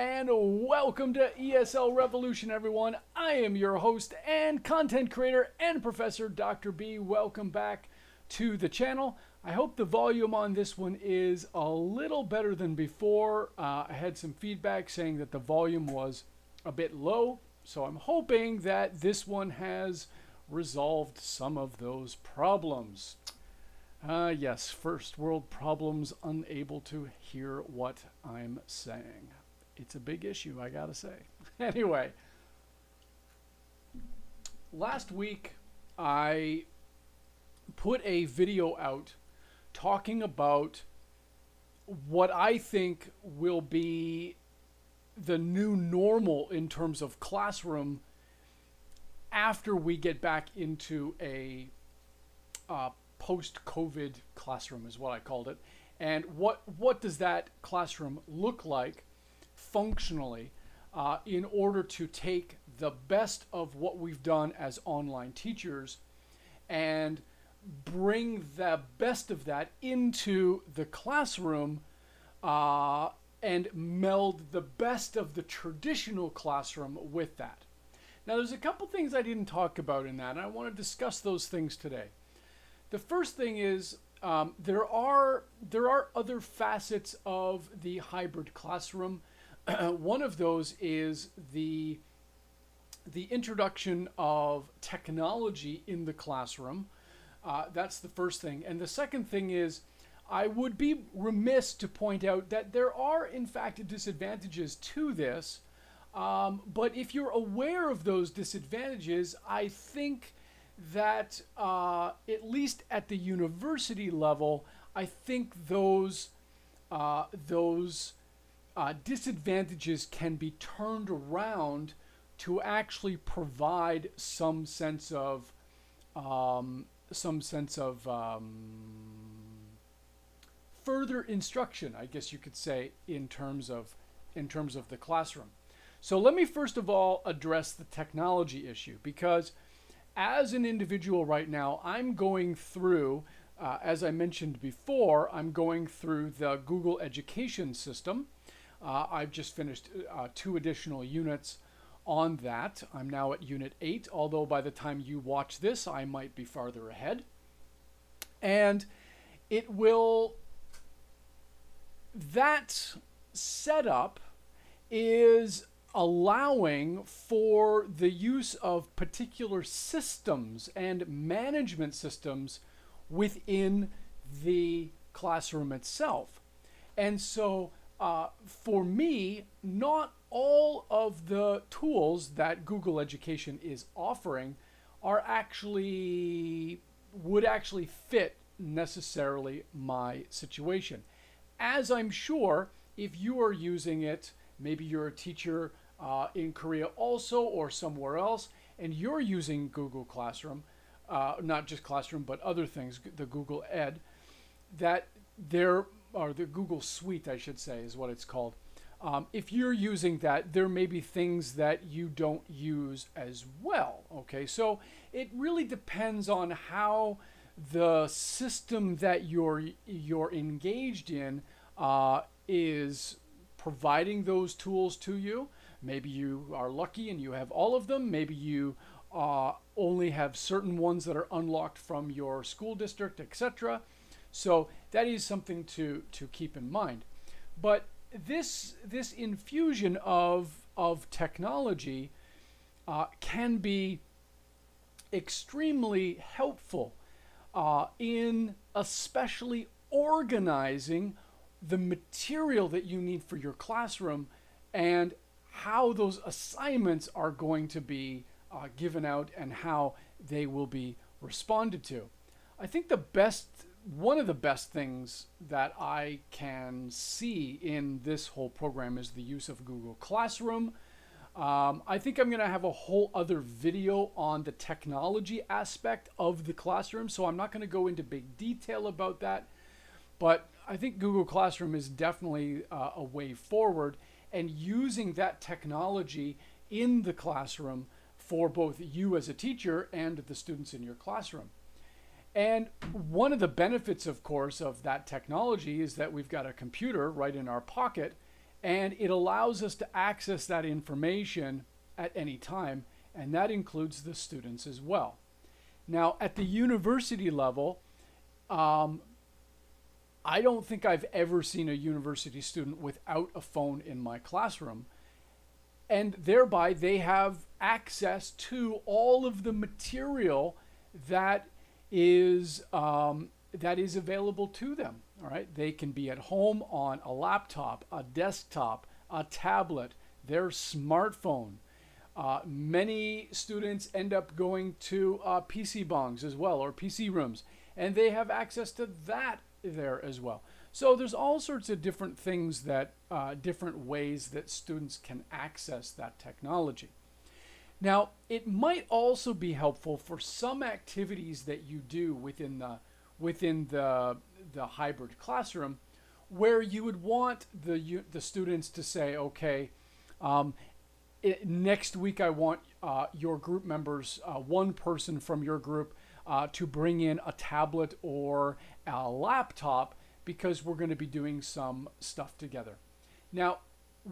and welcome to ESL Revolution, everyone. I am your host and content creator and professor, Dr. B. Welcome back to the channel. I hope the volume on this one is a little better than before. I had some feedback saying that the volume was a bit low, so I'm hoping that this one has resolved some of those problems. Yes, first world problems, unable to hear what I'm saying. It's a big issue, I gotta say. Anyway, last week I put a video out talking about what I think will be the new normal in terms of classroom after we get back into a post-COVID classroom is what I called it. And what does that classroom look like functionally in order to take the best of what we've done as online teachers and bring the best of that into the classroom and meld the best of the traditional classroom with that. Now, there's a couple things I didn't talk about in that, and I want to discuss those things today. The first thing is there are other facets of the hybrid classroom. One of those is the introduction of technology in the classroom. That's the first thing. And the second thing is I would be remiss to point out that there are, in fact, disadvantages to this. But if you're aware of those disadvantages, I think that at least at the university level, I think those disadvantages can be turned around to actually provide some sense of further instruction, I guess you could say, in terms of the classroom. So let me first of all address the technology issue, because as an individual right now, I'm going through, as I mentioned before, I'm going through the Google education system. I've just finished 2 additional units on that. I'm now at Unit 8, although by the time you watch this, I might be farther ahead. And that setup is allowing for the use of particular systems and management systems within the classroom itself. And so for me, not all of the tools that Google Education is offering would actually fit necessarily my situation. As I'm sure if you are using it, maybe you're a teacher in Korea also or somewhere else, and you're using Google Classroom, not just Classroom, but other things, the Google Ed, or the Google Suite, I should say, is what it's called. If you're using that, there may be things that you don't use as well, okay? So it really depends on how the system that you're engaged in is providing those tools to you. Maybe you are lucky and you have all of them. Maybe you only have certain ones that are unlocked from your school district, etc. So that is something to keep in mind. But this infusion of technology can be extremely helpful in especially organizing the material that you need for your classroom and how those assignments are going to be given out and how they will be responded to. I think one of the best things that I can see in this whole program is the use of Google Classroom. I think I'm going to have a whole other video on the technology aspect of the classroom, so I'm not going to go into big detail about that. But I think Google Classroom is definitely a way forward, and using that technology in the classroom for both you as a teacher and the students in your classroom. And one of the benefits, of course, of that technology is that we've got a computer right in our pocket, And it allows us to access that information at any time, and that includes the students as well. Now, at the university level, I don't think I've ever seen a university student without a phone in my classroom. And thereby, they have access to all of the material that is available to them. All right, they can be at home on a laptop, a desktop, a tablet, their smartphone. Many students end up going to PC bongs as well, or PC rooms, and they have access to that there as well. So there's all sorts of different things that, different ways that students can access that technology. Now, it might also be helpful for some activities that you do within the hybrid classroom, where you would want the students to say, okay, next week I want your group members, one person from your group, to bring in a tablet or a laptop because we're going to be doing some stuff together. Now,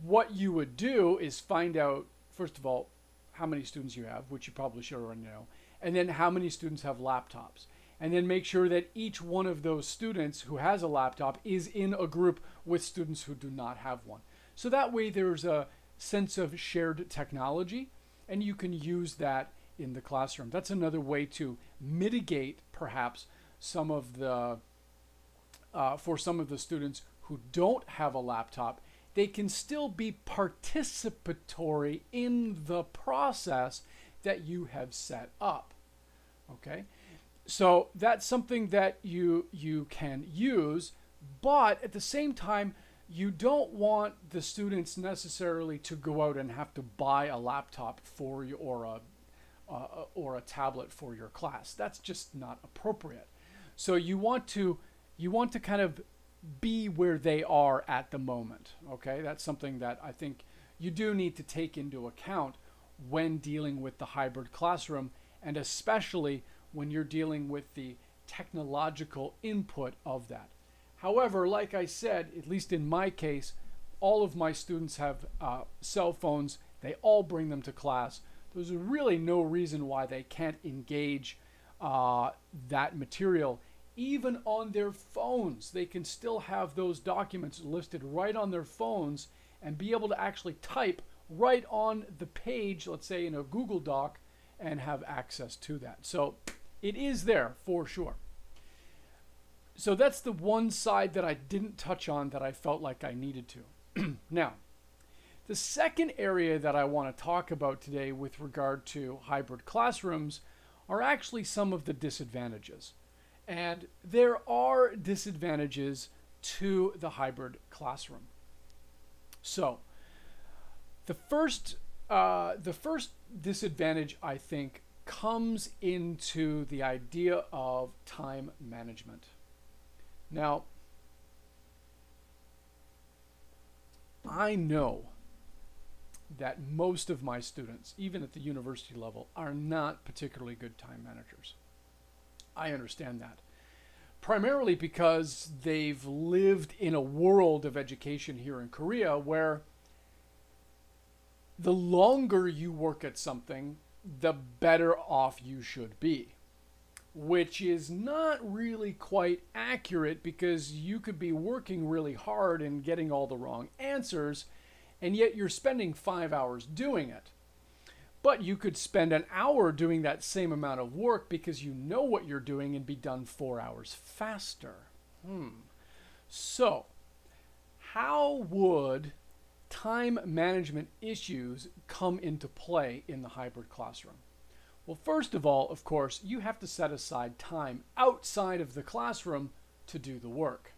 what you would do is find out, first of all, how many students you have, which you probably should already know, and then how many students have laptops. And then make sure that each one of those students who has a laptop is in a group with students who do not have one. So that way there's a sense of shared technology, and you can use that in the classroom. That's another way to mitigate perhaps some of the for some of the students who don't have a laptop. They can still be participatory in the process that you have set up. Okay, so that's something that you can use, but at the same time, you don't want the students necessarily to go out and have to buy a laptop for you or a tablet for your class. That's just not appropriate. So you want to kind of be where they are at the moment. Okay, that's something that I think you do need to take into account when dealing with the hybrid classroom, and especially when you're dealing with the technological input of that. However, like I said, at least in my case, all of my students have cell phones. They all bring them to class. There's really no reason why they can't engage that material. Even on their phones, they can still have those documents listed right on their phones and be able to actually type right on the page, let's say in a Google Doc, and have access to that. So it is there for sure. So that's the one side that I didn't touch on that I felt like I needed to. Now, the second area that I want to talk about today with regard to hybrid classrooms are actually some of the disadvantages. And there are disadvantages to the hybrid classroom. So, the first disadvantage, I think, comes into the idea of time management. Now, I know that most of my students, even at the university level, are not particularly good time managers. I understand that. Primarily because they've lived in a world of education here in Korea where the longer you work at something, the better off you should be. Which is not really quite accurate, because you could be working really hard and getting all the wrong answers, and yet you're spending 5 hours doing it. But you could spend an hour doing that same amount of work because you know what you're doing and be done 4 hours faster. So, how would time management issues come into play in the hybrid classroom? Well, first of all, of course, you have to set aside time outside of the classroom to do the work.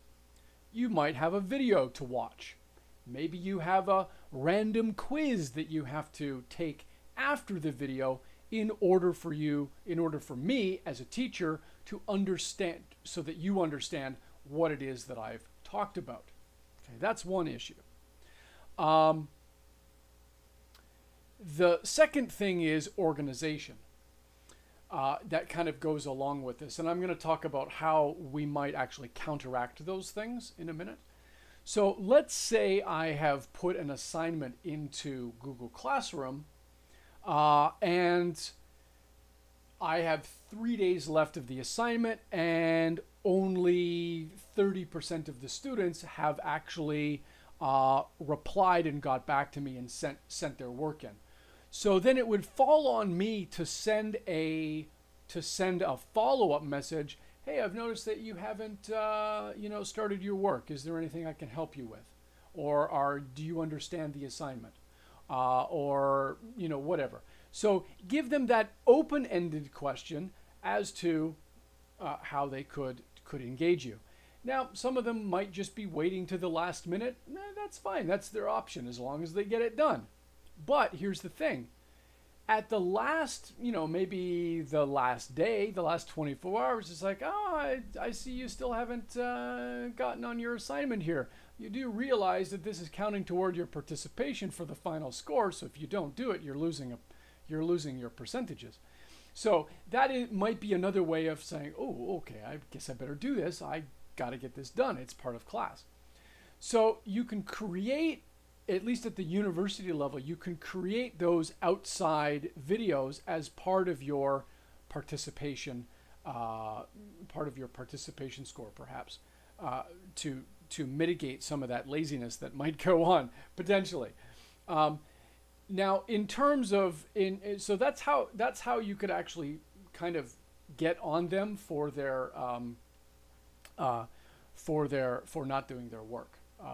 You might have a video to watch. Maybe you have a random quiz that you have to take after the video in order for me as a teacher to understand, so that you understand what it is that I've talked about. Okay, that's one issue. The second thing is organization. That kind of goes along with this. And I'm going to talk about how we might actually counteract those things in a minute. So let's say I have put an assignment into Google Classroom, and I have 3 days left of the assignment, and only 30% of the students have actually replied and got back to me and sent their work in. So then it would fall on me to send a follow-up message. Hey, I've noticed that you haven't started your work. Is there anything I can help you with? Or do you understand the assignment? Or whatever. So give them that open-ended question as to how they could engage you. Now, some of them might just be waiting to the last minute. That's fine. That's their option as long as they get it done. But here's the thing. At the last, maybe the last day, the last 24 hours, it's like, oh, I see you still haven't gotten on your assignment here. You do realize that this is counting toward your participation for the final score. So if you don't do it, you're losing your percentages. So that might be another way of saying, oh, okay, I guess I better do this. I got to get this done. It's part of class. So you can create, at least at the university level, you can create those outside videos as part of your participation, score, perhaps, to mitigate some of that laziness that might go on potentially. Now, in terms of so that's how you could actually kind of get on them for not doing their work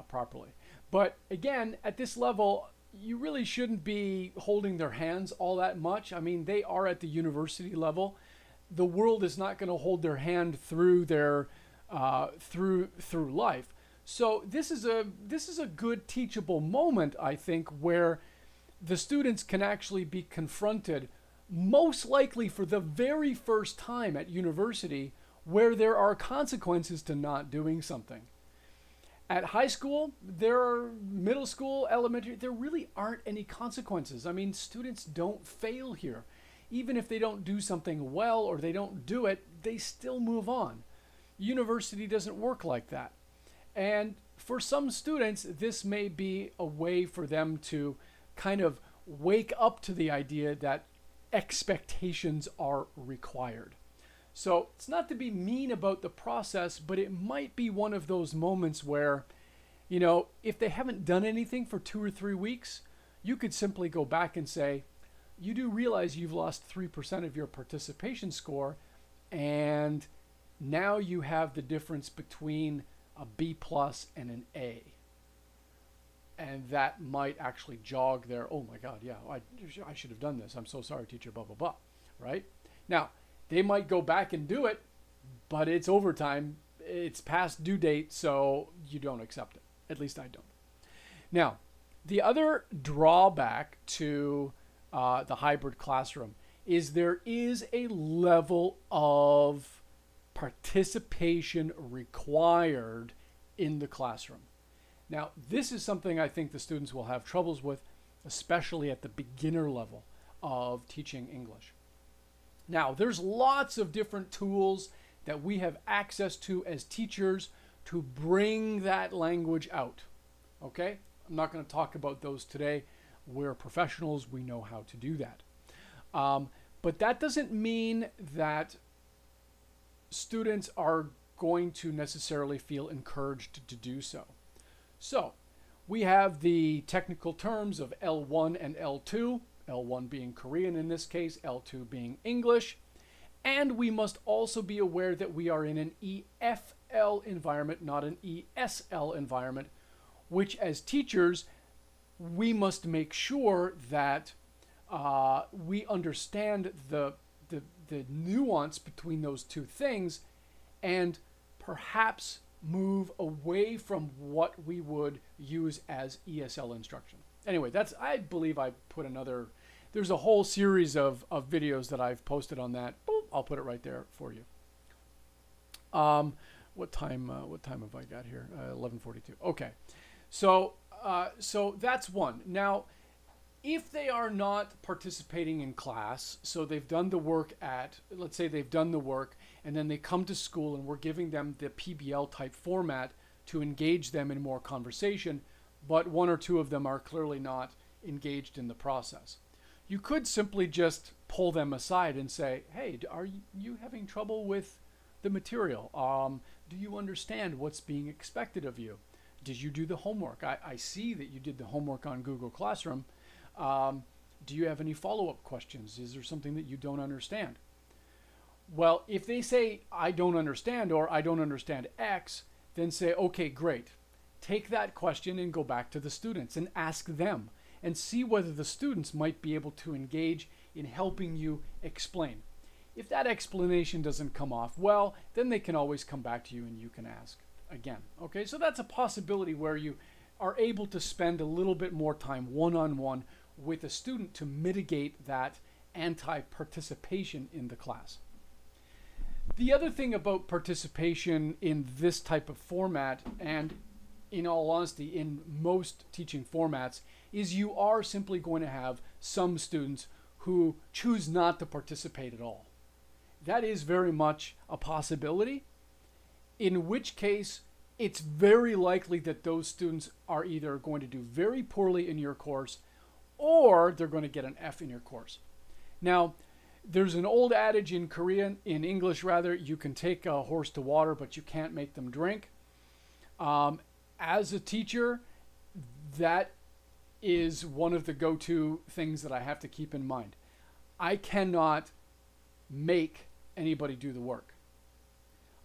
properly. But again, at this level, you really shouldn't be holding their hands all that much. I mean, they are at the university level. The world is not going to hold their hand through their through life. So this is a good teachable moment, I think, where the students can actually be confronted, most likely for the very first time at university, where there are consequences to not doing something. At high school, middle school, elementary, there really aren't any consequences. I mean, students don't fail here. Even if they don't do something well or they don't do it, they still move on. University doesn't work like that. And for some students, this may be a way for them to kind of wake up to the idea that expectations are required. So it's not to be mean about the process, but it might be one of those moments where, if they haven't done anything for 2 or 3 weeks, you could simply go back and say, you do realize you've lost 3% of your participation score, and now you have the difference between a B plus and an A. And that might actually jog their, oh my God, yeah, I should have done this. I'm so sorry, teacher, blah, blah, blah, right? Now, they might go back and do it, but it's overtime. It's past due date, so you don't accept it. At least I don't. Now, the other drawback to the hybrid classroom is there is a level of participation required in the classroom. Now, this is something I think the students will have troubles with, especially at the beginner level of teaching English. Now, there's lots of different tools that we have access to as teachers to bring that language out. Okay? I'm not going to talk about those today. We're professionals. We know how to do that. But that doesn't mean that students are going to necessarily feel encouraged to do so. So, we have the technical terms of L1 and L2, L1 being Korean in this case, L2 being English, and we must also be aware that we are in an EFL environment, not an ESL environment, which as teachers, we must make sure that we understand the nuance between those two things and perhaps move away from what we would use as ESL instruction. Anyway, I believe I put there's a whole series of videos that I've posted on that. Boop, I'll put it right there for you. What time have I got here? 11:42. Okay. So that's one. Now, if they are not participating in class, so they've done the work let's say they've done the work, and then they come to school and we're giving them the PBL type format to engage them in more conversation, but one or two of them are clearly not engaged in the process. You could simply just pull them aside and say, hey, are you having trouble with the material? Do you understand what's being expected of you? Did you do the homework? I see that you did the homework on Google Classroom. Do you have any follow-up questions? Is there something that you don't understand? Well, if they say, I don't understand, or I don't understand X, then say, okay, great. Take that question and go back to the students and ask them and see whether the students might be able to engage in helping you explain. If that explanation doesn't come off well, then they can always come back to you and you can ask again. Okay, so that's a possibility where you are able to spend a little bit more time one-on-one with a student to mitigate that anti-participation in the class. The other thing about participation in this type of format, and in all honesty, in most teaching formats, is you are simply going to have some students who choose not to participate at all. That is very much a possibility, in which case it's very likely that those students are either going to do very poorly in your course or they're going to get an F in your course. Now, there's an old adage in Korean, in English rather, you can take a horse to water, but you can't make them drink. As a teacher, that is one of the go-to things that I have to keep in mind. I cannot make anybody do the work.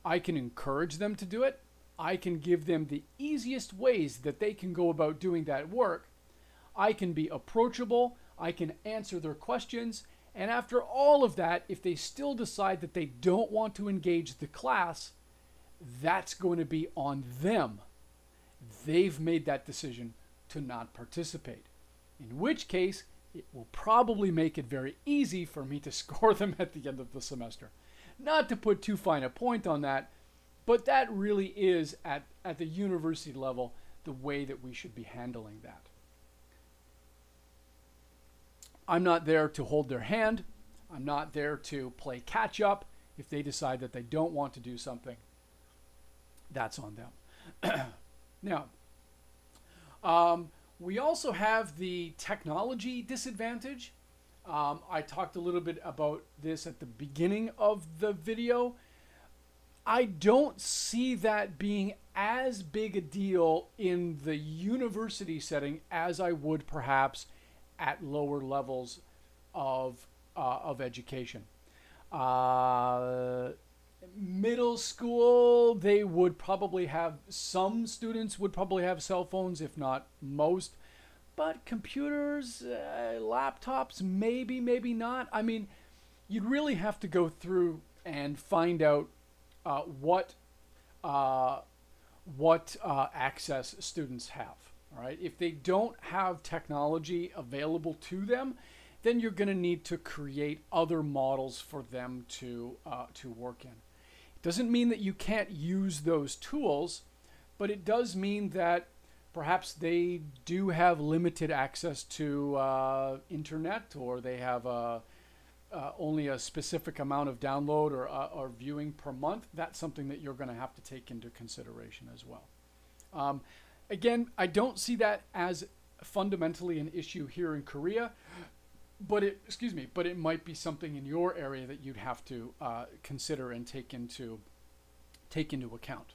I can encourage them to do it. I can give them the easiest ways that they can go about doing that work. I can be approachable. I can answer their questions. And after all of that, if they still decide that they don't want to engage the class, that's going to be on them. They've made that decision to not participate. In which case, it will probably make it very easy for me to score them at the end of the semester. Not to put too fine a point on that, but that really is, at the university level, the way that we should be handling that. I'm not there to hold their hand. I'm not there to play catch up. If they decide that they don't want to do something, that's on them. Now, we also have the technology disadvantage. I talked a little bit about this at the beginning of the video. I don't see that being as big a deal in the university setting as I would perhaps at lower levels of education. Middle school, they would probably have, some students would probably have cell phones, if not most. But computers, laptops, maybe, maybe not. I mean, you'd really have to go through and find out what access students have. All right, if they don't have technology available to them, then you're going to need to create other models for them to work in. It doesn't mean that you can't use those tools, but it does mean that perhaps they do have limited access to internet, or they have only a specific amount of download or viewing per month. That's something that you're going to have to take into consideration as well. Again, I don't see that as fundamentally an issue here in Korea, but it might be something in your area that you'd have to consider and take into account.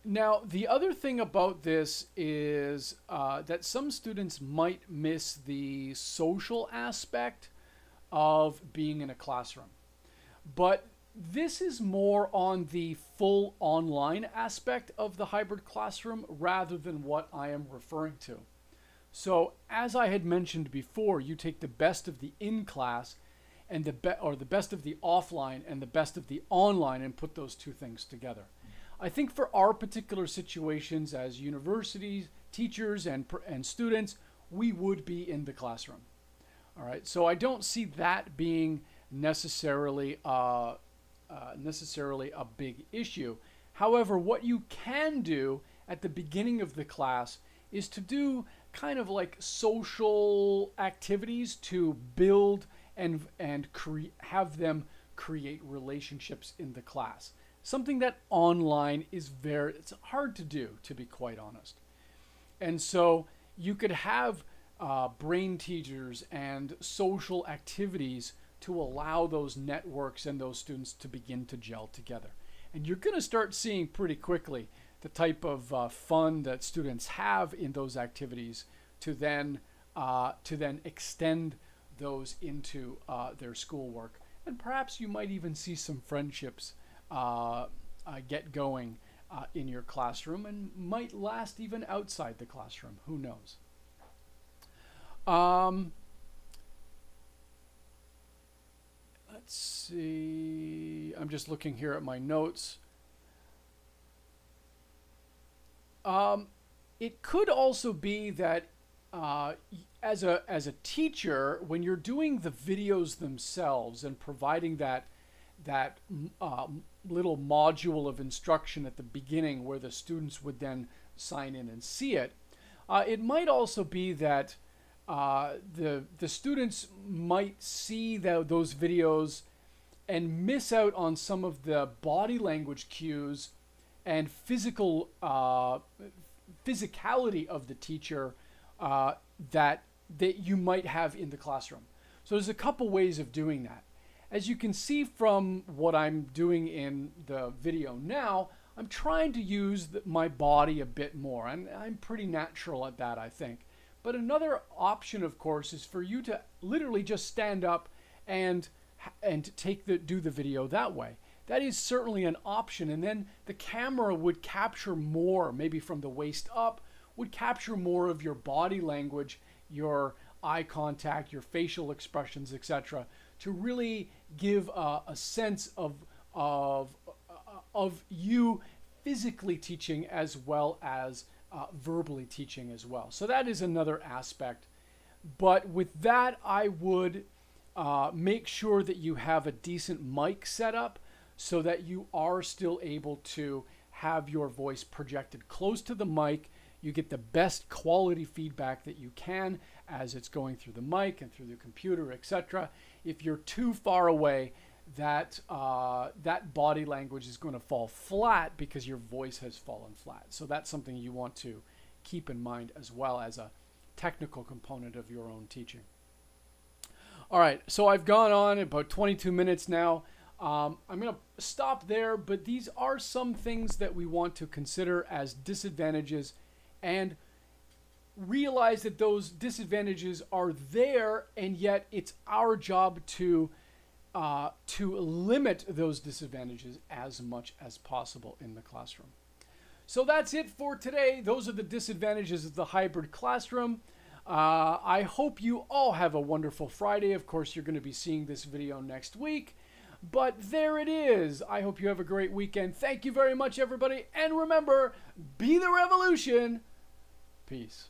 Now, the other thing about this is that some students might miss the social aspect of being in a classroom, but this is more on the full online aspect of the hybrid classroom rather than what I am referring to. So, as I had mentioned before, you take the best of the in-class and the best of the offline and the best of the online and put those two things together. I think for our particular situations as universities, teachers, and students, we would be in the classroom. All right, so I don't see that being necessarily a big issue. However, what you can do at the beginning of the class is to do kind of like social activities to build and have them create relationships in the class. something that online is it's hard to do, to be quite honest. And so you could have brain teasers and social activities to allow those networks and those students to begin to gel together. And you're going to start seeing pretty quickly the type of fun that students have in those activities to then extend those into their schoolwork. And perhaps you might even see some friendships get going in your classroom, and might last even outside the classroom. Who knows? Let's see. I'm just looking here at my notes. It could also be that as a teacher, when you're doing the videos themselves and providing that little module of instruction at the beginning where the students would then sign in and see it, it might also be that the students might see those videos and miss out on some of the body language cues and physicality of the teacher that you might have in the classroom. So there's a couple ways of doing that. As you can see from what I'm doing in the video now, I'm trying to use my body a bit more, and I'm pretty natural at that, I think. But another option, of course, is for you to literally just stand up and do the video that way. That is certainly an option, and then the camera would capture more, maybe from the waist up, would capture more of your body language, your eye contact, your facial expressions, etc., to really give a sense of you physically teaching as well as verbally teaching as well. So that is another aspect. But with that, I would make sure that you have a decent mic set up so that you are still able to have your voice projected close to the mic. You get the best quality feedback that you can as it's going through the mic and through the computer, etc. If you're too far away, that body language is going to fall flat because your voice has fallen flat. So that's something you want to keep in mind as well as a technical component of your own teaching. All right, so I've gone on about 22 minutes now. I'm going to stop there, but these are some things that we want to consider as disadvantages and realize that those disadvantages are there, and yet it's our job to limit those disadvantages as much as possible in the classroom. So that's it for today. Those are the disadvantages of the hybrid classroom. I hope you all have a wonderful Friday. Of course, you're going to be seeing this video next week. But there it is. I hope you have a great weekend. Thank you very much, everybody. And remember, be the revolution. Peace.